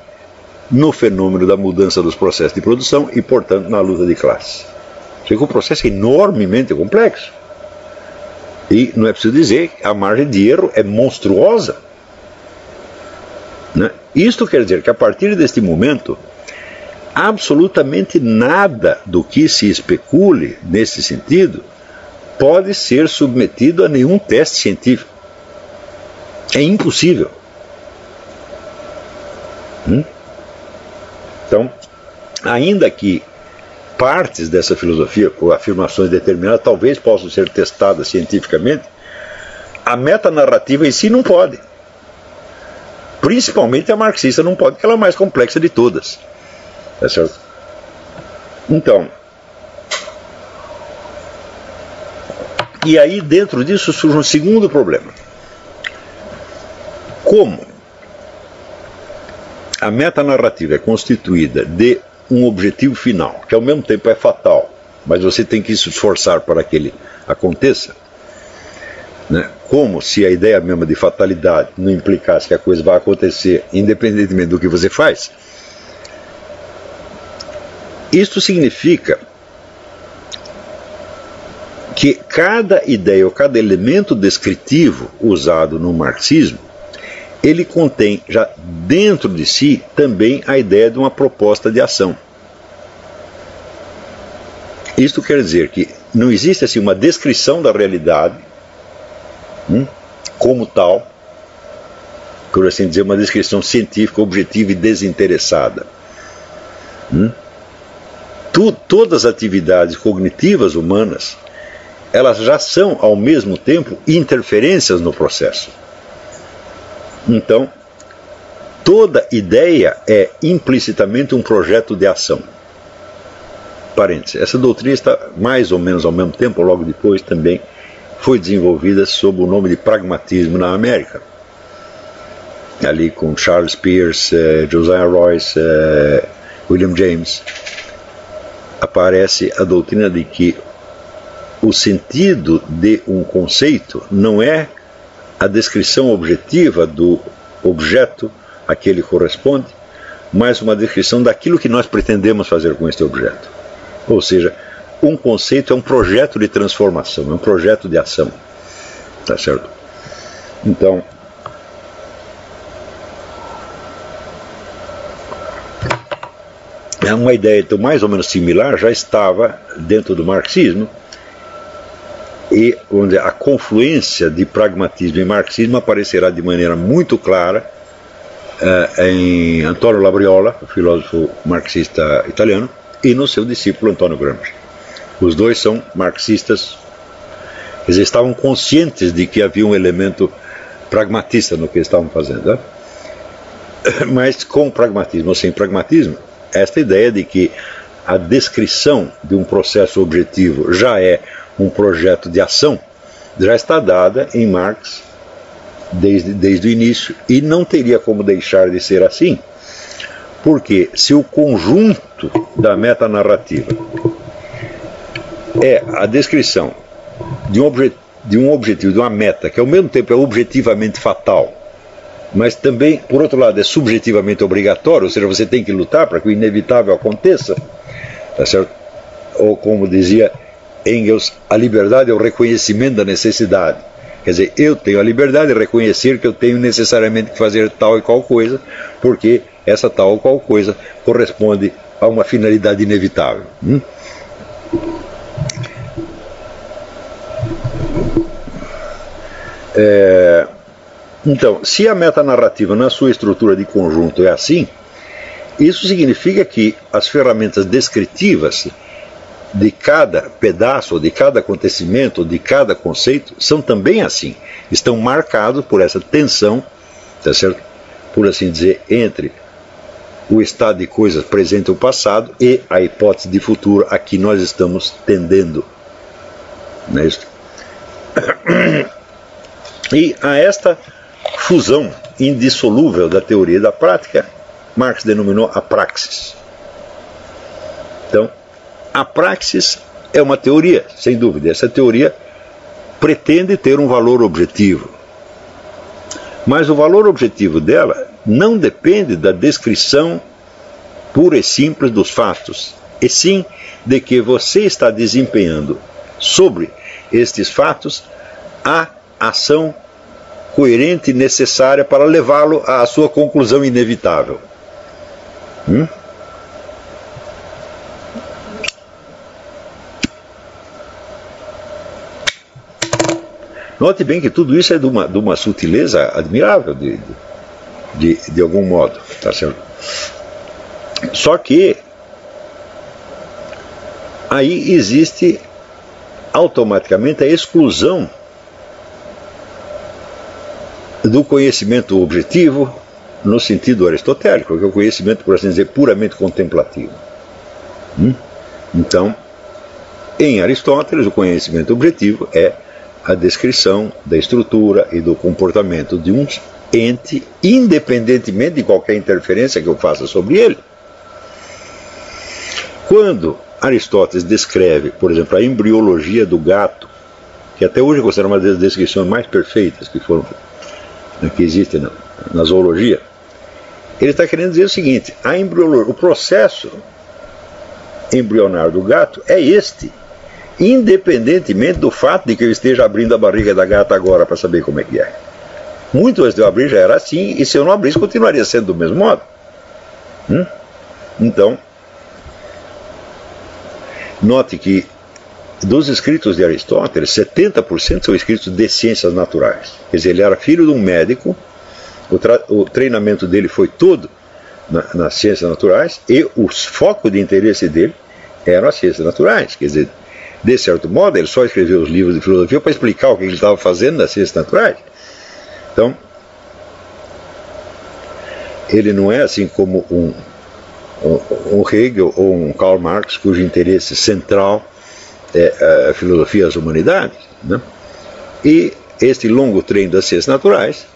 no fenômeno da mudança dos processos de produção e, portanto, na luta de classes. O processo é enormemente complexo. E não é preciso dizer que a margem de erro é monstruosa. Isto quer dizer que, a partir deste momento, absolutamente nada do que se especule nesse sentido pode ser submetido a nenhum teste científico. É impossível. Então, ainda que partes dessa filosofia, ou afirmações determinadas, talvez possam ser testadas cientificamente, a metanarrativa em si não pode. Principalmente a marxista não pode, porque ela é a mais complexa de todas. Tá certo? Então, e aí dentro disso surge um segundo problema. Como a metanarrativa é constituída de um objetivo final, que ao mesmo tempo é fatal, mas você tem que se esforçar para que ele aconteça, como se a ideia mesma de fatalidade não implicasse que a coisa vai acontecer independentemente do que você faz. Isto significa que cada ideia ou cada elemento descritivo usado no marxismo, ele contém já dentro de si também a ideia de uma proposta de ação. Isto quer dizer que não existe assim uma descrição da realidade como tal, por assim dizer, uma descrição científica, objetiva e desinteressada. Todas as atividades cognitivas humanas, elas já são ao mesmo tempo interferências no processo. Então, toda ideia é implicitamente um projeto de ação. Parênteses, essa doutrina está mais ou menos ao mesmo tempo, ou logo depois também, foi desenvolvida sob o nome de pragmatismo na América. Ali com Charles Peirce, Josiah Royce, William James, aparece a doutrina de que o sentido de um conceito não é a descrição objetiva do objeto a que ele corresponde, mas uma descrição daquilo que nós pretendemos fazer com este objeto. Ou seja, um conceito é um projeto de transformação, é um projeto de ação. Tá certo? Então, uma ideia então, mais ou menos similar já estava dentro do marxismo, e onde a confluência de pragmatismo e marxismo aparecerá de maneira muito clara em Antonio Labriola, o filósofo marxista italiano, e no seu discípulo Antonio Gramsci. Os dois são marxistas, eles estavam conscientes de que havia um elemento pragmatista no que eles estavam fazendo, né? Mas com pragmatismo ou sem pragmatismo, esta ideia de que a descrição de um processo objetivo já é um projeto de ação, já está dada em Marx desde o início, e não teria como deixar de ser assim, Porque se o conjunto da metanarrativa é a descrição de um objetivo, de uma meta, que ao mesmo tempo é objetivamente fatal, mas também, por outro lado, é subjetivamente obrigatório, ou seja, você tem que lutar para que o inevitável aconteça, tá certo? Ou como dizia Engels, a liberdade é o reconhecimento da necessidade. Quer dizer, eu tenho a liberdade de reconhecer que eu tenho necessariamente que fazer tal e qual coisa, porque essa tal ou qual coisa corresponde a uma finalidade inevitável. Então, se a metanarrativa na sua estrutura de conjunto é assim, isso significa que as ferramentas descritivas de cada pedaço, de cada acontecimento, de cada conceito, são também assim. Estão marcados por essa tensão, tá certo? Por assim dizer, entre o estado de coisas presente ou passado e a hipótese de futuro a que nós estamos tendendo. Não é isso? E a esta fusão indissolúvel da teoria e da prática, Marx denominou a praxis. Então, a praxis é uma teoria, sem dúvida. Essa teoria pretende ter um valor objetivo. Mas o valor objetivo dela não depende da descrição pura e simples dos fatos, e sim de que você está desempenhando sobre estes fatos a ação coerente e necessária para levá-lo à sua conclusão inevitável. Note bem que tudo isso é de uma sutileza admirável, de algum modo, tá certo? Só que aí existe automaticamente a exclusão do conhecimento objetivo no sentido aristotélico, que é o conhecimento, por assim dizer, puramente contemplativo. Então, em Aristóteles, o conhecimento objetivo é a descrição da estrutura e do comportamento de um ente, independentemente de qualquer interferência que eu faça sobre ele. Quando Aristóteles descreve, por exemplo, a embriologia do gato, que até hoje é considerada uma das descrições mais perfeitas que existem na zoologia, ele está querendo dizer o seguinte: o processo embrionário do gato é este, independentemente do fato de que eu esteja abrindo a barriga da gata agora para saber como é que é. Muito antes de eu abrir já era assim, e se eu não abrisse continuaria sendo do mesmo modo. Então, note que dos escritos de Aristóteles, 70% são escritos de ciências naturais. Quer dizer, ele era filho de um médico, o treinamento dele foi todo nas ciências naturais, e o foco de interesse dele eram as ciências naturais. Quer dizer, de certo modo, ele só escreveu os livros de filosofia para explicar o que ele estava fazendo nas ciências naturais. Então, ele não é assim como um Hegel ou um Karl Marx, cujo interesse central é a filosofia das humanidades, né? E este longo treino das ciências naturais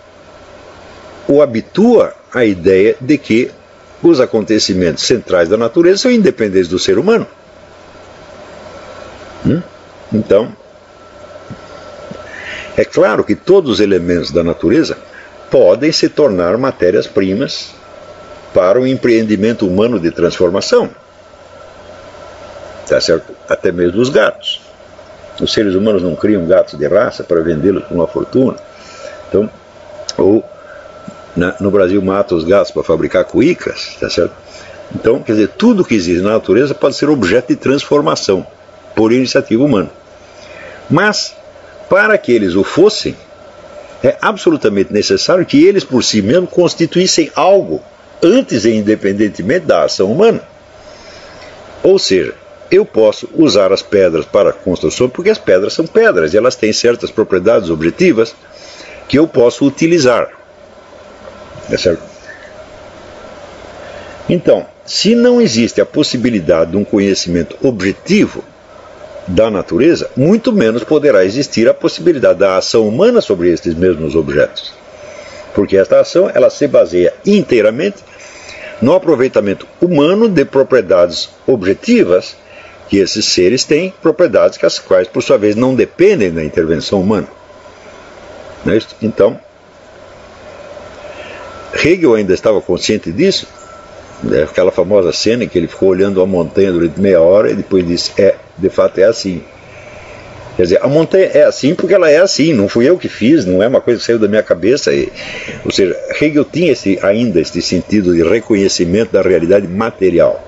o habitua à ideia de que os acontecimentos centrais da natureza são independentes do ser humano. Então, é claro que todos os elementos da natureza podem se tornar matérias-primas para o empreendimento humano de transformação. Tá certo? Até mesmo os gatos. Os seres humanos não criam gatos de raça para vendê-los por uma fortuna. Então, ou no Brasil matam os gatos para fabricar cuícas, tá certo? Então, quer dizer, tudo que existe na natureza pode ser objeto de transformação por iniciativa humana. Mas, para que eles o fossem, é absolutamente necessário que eles por si mesmos constituíssem algo antes e independentemente da ação humana. Ou seja, eu posso usar as pedras para a construção porque as pedras são pedras e elas têm certas propriedades objetivas que eu posso utilizar. É certo? Então, se não existe a possibilidade de um conhecimento objetivo da natureza, muito menos poderá existir a possibilidade da ação humana sobre estes mesmos objetos. Porque esta ação ela se baseia inteiramente no aproveitamento humano de propriedades objetivas, que esses seres têm propriedades que as quais, por sua vez, não dependem da intervenção humana. Não é isso? Então, Hegel ainda estava consciente disso, aquela famosa cena em que ele ficou olhando a montanha durante meia hora e depois disse, de fato é assim. Quer dizer, a montanha é assim porque ela é assim, não fui eu que fiz, não é uma coisa que saiu da minha cabeça. Ou seja, Hegel tinha ainda esse sentido de reconhecimento da realidade material.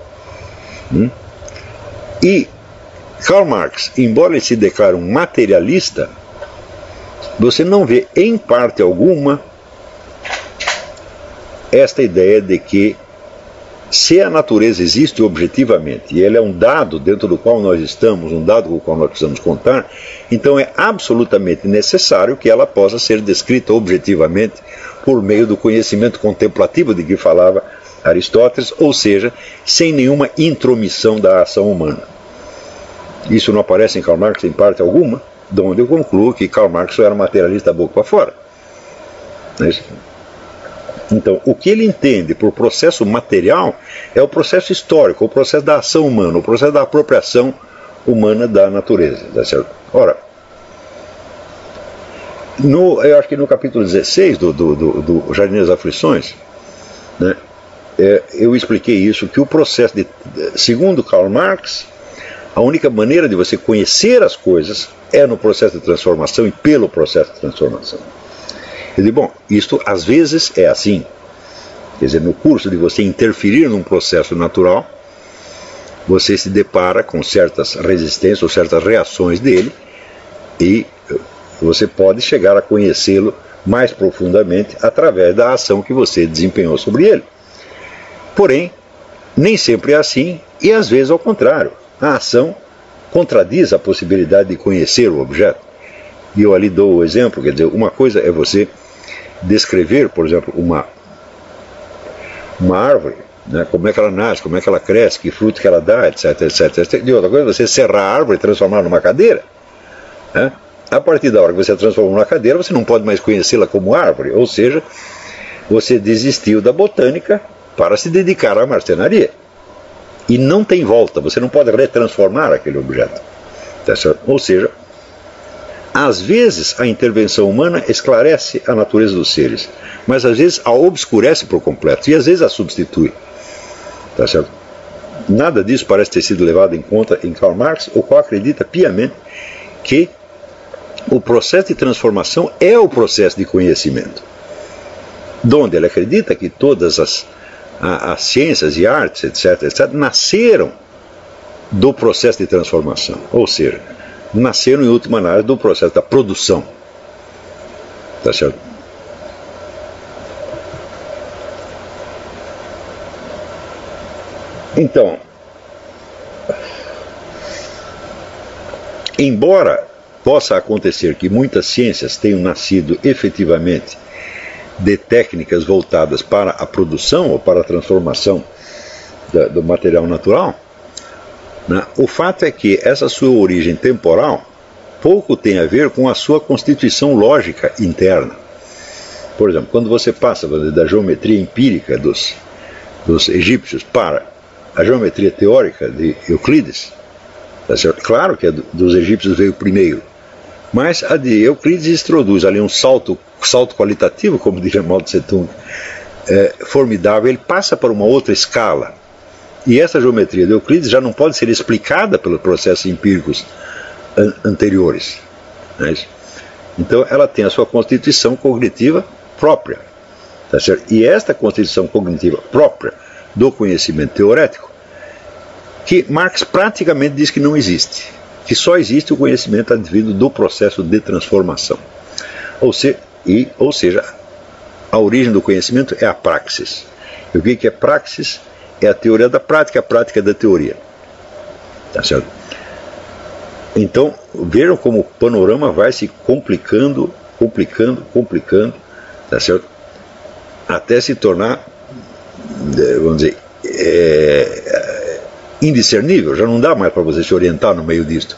E Karl Marx, embora ele se declare um materialista, você não vê em parte alguma esta ideia de que se a natureza existe objetivamente, e ela é um dado dentro do qual nós estamos, um dado com o qual nós precisamos contar, então é absolutamente necessário que ela possa ser descrita objetivamente por meio do conhecimento contemplativo de que falava Aristóteles, ou seja, sem nenhuma intromissão da ação humana. Isso não aparece em Karl Marx em parte alguma, de onde eu concluo que Karl Marx só era materialista da boca para fora. Não é isso? Então, o que ele entende por processo material é o processo histórico, o processo da ação humana, o processo da apropriação humana da natureza. Tá certo? Ora, eu acho que no capítulo 16 do Jardim das Aflições, né, eu expliquei isso, que o processo segundo Karl Marx, a única maneira de você conhecer as coisas é no processo de transformação e pelo processo de transformação. Eu digo, bom, isto às vezes é assim. Quer dizer, no curso de você interferir num processo natural, você se depara com certas resistências ou certas reações dele e você pode chegar a conhecê-lo mais profundamente através da ação que você desempenhou sobre ele. Porém, nem sempre é assim e às vezes ao contrário. A ação contradiz a possibilidade de conhecer o objeto. E eu ali dou o exemplo, quer dizer, uma coisa é você descrever, por exemplo, uma árvore, né, como é que ela nasce, como é que ela cresce, que fruto que ela dá, etc, etc, etc. E outra coisa é você serrar a árvore e transformar numa cadeira. Né? A partir da hora que você transforma numa cadeira, você não pode mais conhecê-la como árvore, ou seja, você desistiu da botânica para se dedicar à marcenaria. E não tem volta, você não pode retransformar aquele objeto. Tá certo? Ou seja, às vezes a intervenção humana esclarece a natureza dos seres, mas às vezes a obscurece por completo e às vezes a substitui. Tá certo? Nada disso parece ter sido levado em conta em Karl Marx, o qual acredita piamente que o processo de transformação é o processo de conhecimento. Donde ele acredita que todas as ciências e artes, etc., etc., nasceram do processo de transformação. Ou seja, nasceram em última análise do processo da produção. Tá certo? Então, embora possa acontecer que muitas ciências tenham nascido efetivamente de técnicas voltadas para a produção ou para a transformação do material natural, né, o fato é que essa sua origem temporal pouco tem a ver com a sua constituição lógica interna. Por exemplo, quando você passa da geometria empírica dos egípcios para a geometria teórica de Euclides, tá certo? Claro que a dos egípcios veio primeiro, mas a de Euclides introduz ali um salto qualitativo, como diria Mao Tse Tung, formidável. Ele passa para uma outra escala. E essa geometria de Euclides já não pode ser explicada pelos processos empíricos anteriores. Não é isso? Então ela tem a sua constituição cognitiva própria. Tá certo? E esta constituição cognitiva própria do conhecimento teorético, que Marx praticamente diz que não existe, que só existe o conhecimento advindo do processo de transformação. Ou seja, a origem do conhecimento é a praxis. E o que é praxis? É a teoria da prática, a prática da teoria. Tá certo? Então, vejam como o panorama vai se complicando, tá certo? Até se tornar, vamos dizer, indiscernível, já não dá mais para você se orientar no meio disto.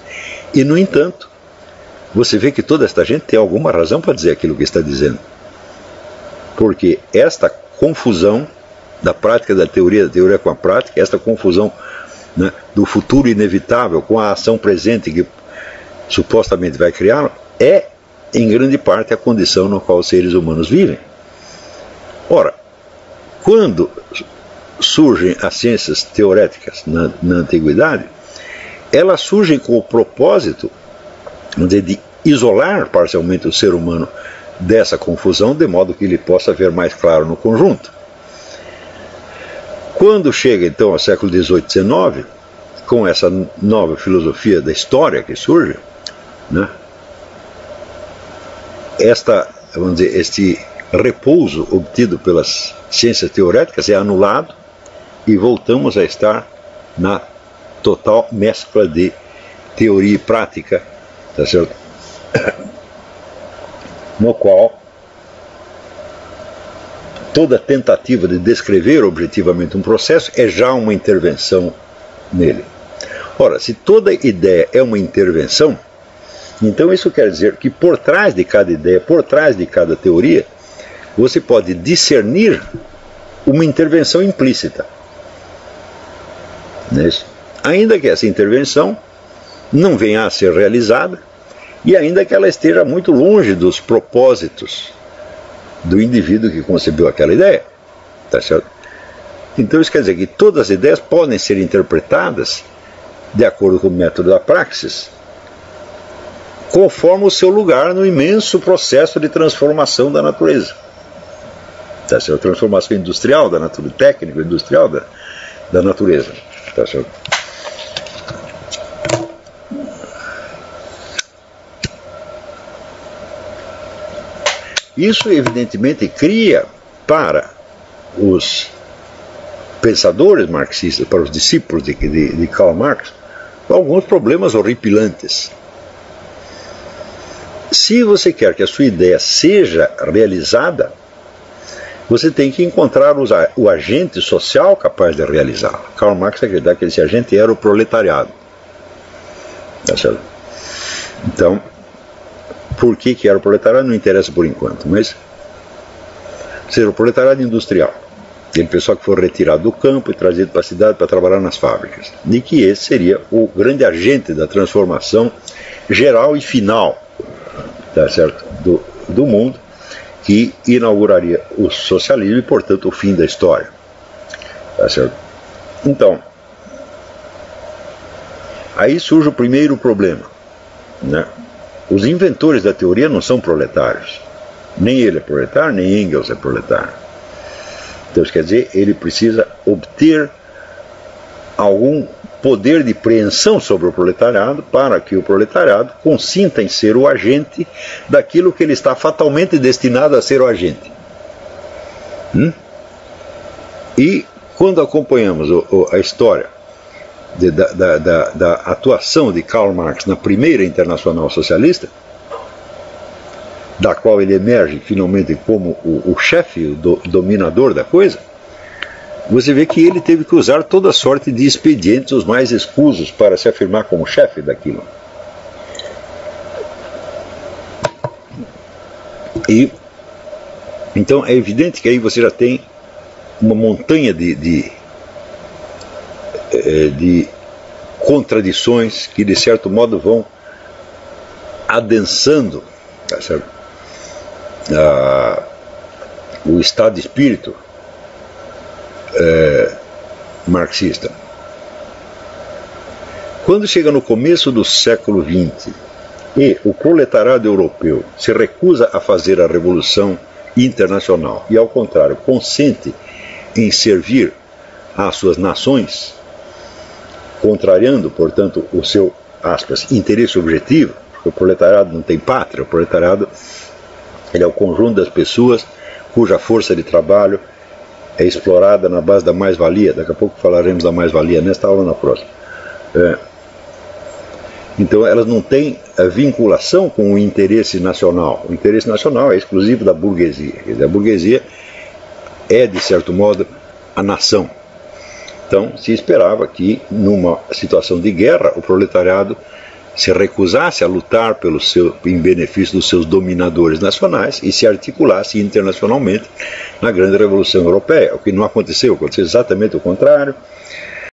E, no entanto, você vê que toda esta gente tem alguma razão para dizer aquilo que está dizendo. Porque esta confusão da prática da teoria com a prática, esta confusão, né, do futuro inevitável com a ação presente que supostamente vai criá-lo, é em grande parte a condição na qual os seres humanos vivem. Ora, quando surgem as ciências teoréticas na antiguidade, elas surgem com o propósito de isolar parcialmente o ser humano dessa confusão, de modo que ele possa ver mais claro no conjunto. Quando chega então ao século XVIII e XIX, com essa nova filosofia da história que surge, né, vamos dizer, este repouso obtido pelas ciências teoréticas é anulado e voltamos a estar na total mescla de teoria e prática, tá certo? No qual toda tentativa de descrever objetivamente um processo é já uma intervenção nele. Ora, se toda ideia é uma intervenção, então isso quer dizer que por trás de cada ideia, por trás de cada teoria, você pode discernir uma intervenção implícita. Não é isso? Ainda que essa intervenção não venha a ser realizada e ainda que ela esteja muito longe dos propósitos do indivíduo que concebeu aquela ideia. Tá certo? Então isso quer dizer que todas as ideias podem ser interpretadas de acordo com o método da praxis, conforme o seu lugar no imenso processo de transformação da natureza. Tá certo? Transformação industrial da natureza, técnico industrial da natureza. Tá certo? Isso evidentemente cria para os pensadores marxistas, para os discípulos de Karl Marx, alguns problemas horripilantes. Se você quer que a sua ideia seja realizada, você tem que encontrar o agente social capaz de realizá-la. Karl Marx acreditava que esse agente era o proletariado. Tá certo? Então, por que era o proletariado não interessa por enquanto, mas ser o proletariado industrial, aquele pessoal que foi retirado do campo e trazido para a cidade para trabalhar nas fábricas, e que esse seria o grande agente da transformação geral e final, tá certo, do mundo, que inauguraria o socialismo e, portanto, o fim da história. Tá certo? Então, aí surge o primeiro problema, né? Os inventores da teoria não são proletários. Nem ele é proletário, nem Engels é proletário. Então, isso quer dizer, ele precisa obter algum poder de preensão sobre o proletariado para que o proletariado consinta em ser o agente daquilo que ele está fatalmente destinado a ser o agente. E quando acompanhamos a história da atuação de Karl Marx na primeira Internacional Socialista, da qual ele emerge finalmente como o chefe, o dominador da coisa, você vê que ele teve que usar toda sorte de expedientes os mais escusos para se afirmar como chefe daquilo. E então é evidente que aí você já tem uma montanha de contradições que de certo modo vão adensando, tá certo? O estado de espírito marxista. Quando chega no começo do século XX e o proletariado europeu se recusa a fazer a revolução internacional e, ao contrário, consente em servir às suas nações, contrariando, portanto, o seu, aspas, interesse objetivo, porque o proletariado não tem pátria, o proletariado ele é o conjunto das pessoas cuja força de trabalho é explorada na base da mais-valia. Daqui a pouco falaremos da mais-valia, nesta aula ou na próxima. Então elas não têm a vinculação com o interesse nacional. O interesse nacional é exclusivo da burguesia. Quer dizer, a burguesia é, de certo modo, a nação. Então se esperava que, numa situação de guerra, o proletariado se recusasse a lutar em benefício dos seus dominadores nacionais e se articulasse internacionalmente na grande Revolução Europeia, o que não aconteceu, aconteceu exatamente o contrário.